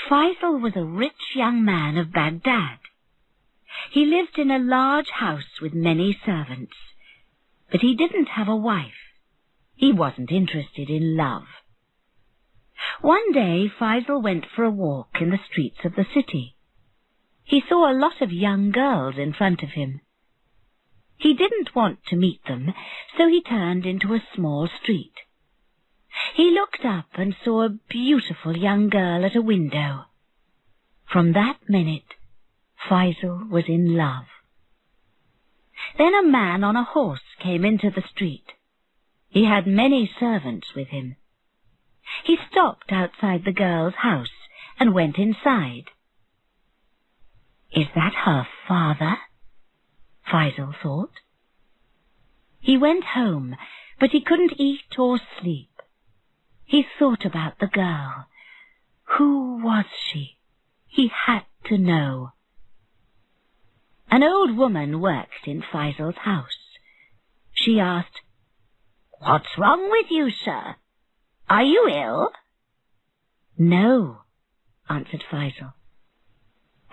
Faisal was a rich young man of Baghdad. He lived in a large house with many servants, but he didn't have a wife. He wasn't interested in love. One day Faisal went for a walk in the streets of the city. He saw a lot of young girls in front of him. He didn't want to meet them, so he turned into a small street. He looked up and saw a beautiful young girl at a window. From that minute, Faisal was in love. Then a man on a horse came into the street. He had many servants with him. He stopped outside the girl's house and went inside. "Is that her father?" Faisal thought. He went home, but he couldn't eat or sleep. He thought about the girl. Who was she? He had to know. An old woman worked in Faisal's house. She asked, "What's wrong with you, sir? Are you ill?" "No," answered Faisal,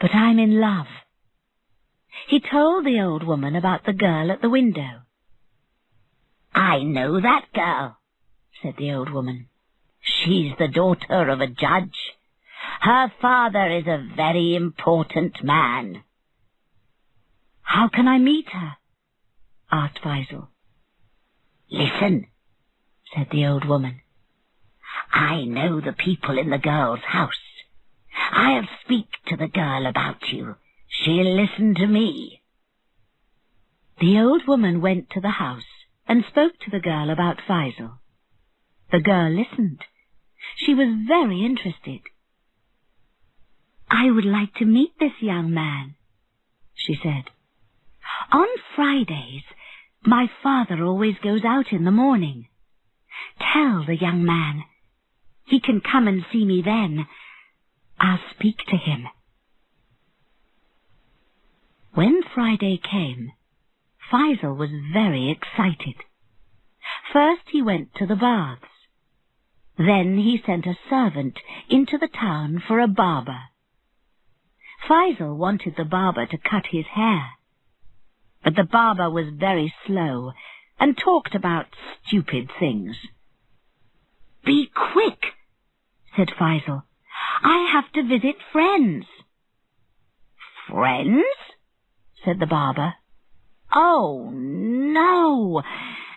"but I'm in love." He told the old woman about the girl at the window. "I know that girl," said the old woman. "She's the daughter of a judge. Her father is a very important man." "How can I meet her?" asked Faisal. "Listen," said the old woman. "I know the people in the girl's house. I'll speak to the girl about you. She'll listen to me." The old woman went to the house and spoke to the girl about Faisal. The girl listened. She was very interested. "I would like to meet this young man," she said. "On Fridays, my father always goes out in the morning. Tell the young man. He can come and see me then. I'll speak to him." When Friday came, Faisal was very excited. First he went to the baths. Then he sent a servant into the town for a barber. Faisal wanted the barber to cut his hair, but the barber was very slow and talked about stupid things. "Be quick," said Faisal. "I have to visit friends." "Friends?" said the barber. "Oh, no!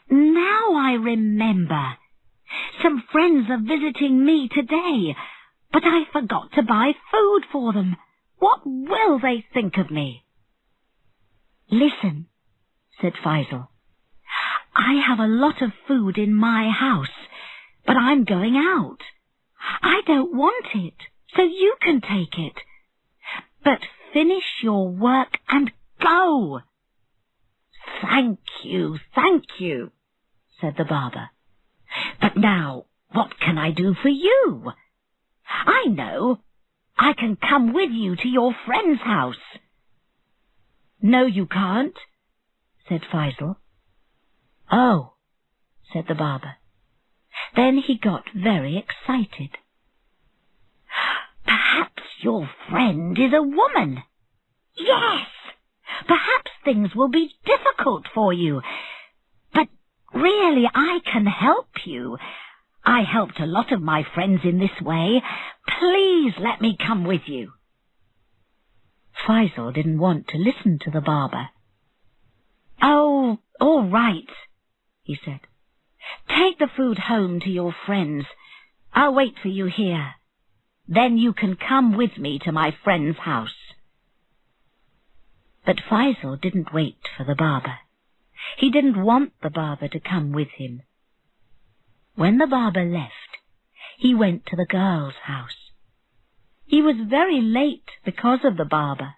Now I remember. Some friends are visiting me today, but I forgot to buy food for them. What will they think of me?" "Listen," said Faisal. "I have a lot of food in my house, but I'm going out. I don't want it, so you can take it. But finish your work and go." Thank you, said the barber. "But now, what can I do for you?" "I know. I can come with you to your friend's house." "No, you can't," said Faisal. "Oh," said the barber. Then he got very excited. "Perhaps your friend is a woman." "Yes! Perhaps things will be difficult for you. But really, I can help you. I helped a lot of my friends in this way. Please let me come with you." Faisal didn't want to listen to the barber. "Oh, all right," he said. "Take the food home to your friends. I'll wait for you here. Then you can come with me to my friend's house." But Faisal didn't wait for the barber. He didn't want the barber to come with him. When the barber left, he went to the girl's house. He was very late because of the barber.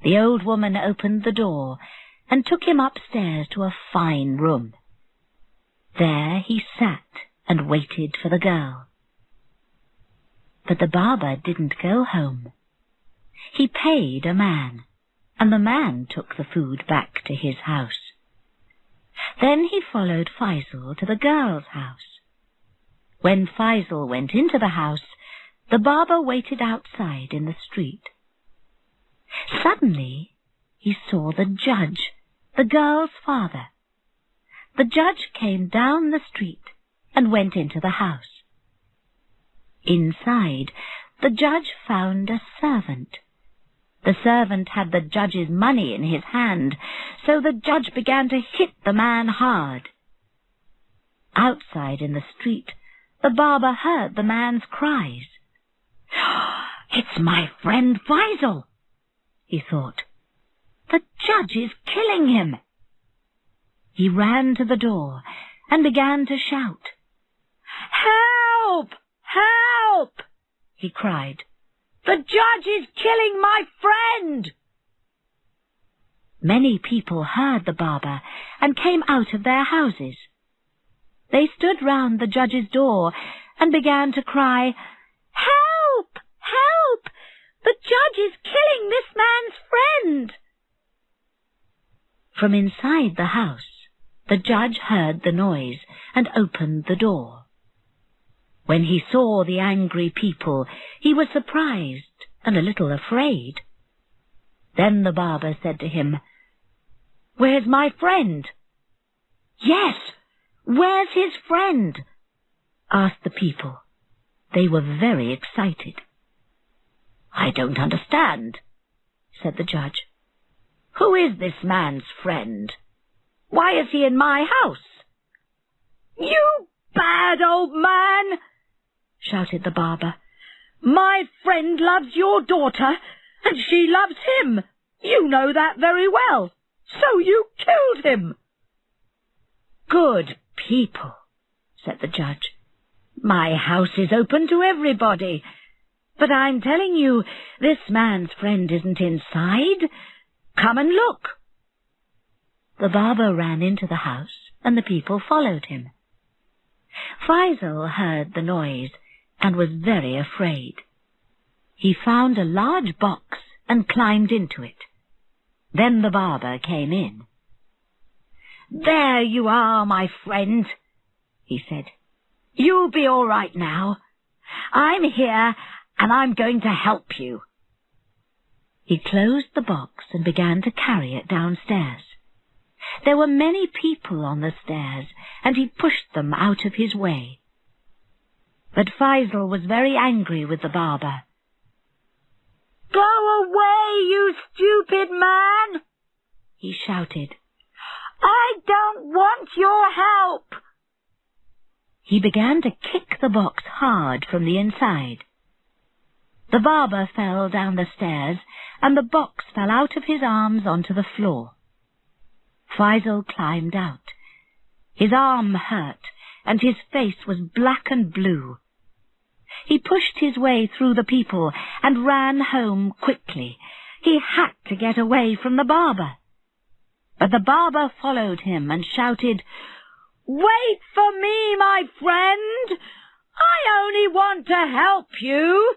The old woman opened the door and took him upstairs to a fine room. There he sat and waited for the girl. But the barber didn't go home. He paid a man, and the man took the food back to his house. Then he followed Faisal to the girl's house. When Faisal went into the house, The barber waited outside in the street. Suddenly he saw the judge, the girl's father. The judge came down the street and went into the house. Inside, the judge found a servant. The servant had the judge's money in his hand, so the judge began to hit the man hard. Outside in the street, the barber heard the man's cries. "It's my friend Faisal," he thought. "The judge is killing him." He ran to the door and began to shout. "Help! Help!" he cried. "The judge is killing my friend!" Many people heard the barber and came out of their houses. They stood round the judge's door and began to cry, "Help! Help! The judge is killing this man's friend!" From inside the house, the judge heard the noise and opened the door. When he saw the angry people, he was surprised and a little afraid. Then the barber said to him, "Where's my friend?" "Yes, where's his friend?" asked the people. They were very excited. "I don't understand," said the judge. "Who is this man's friend? Why is he in my house?" "You bad old man!" shouted the barber. "My friend loves your daughter, and she loves him. You know that very well. So you killed him." "Good people," said the judge. "My house is open to everybody. But I'm telling you, this man's friend isn't inside. Come and look." The barber ran into the house, and the people followed him. Faisal heard the noise and was very afraid. He found a large box and climbed into it. Then the barber came in. "There you are, my friend," he said. "You'll be all right now. I'm here, and I'm going to help you." He closed the box and began to carry it downstairs. There were many people on the stairs, and he pushed them out of his way. But Faisal was very angry with the barber. "Go away, you stupid man!" he shouted. "I don't want your help!" He began to kick the box hard from the inside. The barber fell down the stairs, and the box fell out of his arms onto the floor. Faisal climbed out. His arm hurt, and his face was black and blue. He pushed his way through the people and ran home quickly. He had to get away from the barber. But the barber followed him and shouted, "Wait for me, my friend! I only want to help you.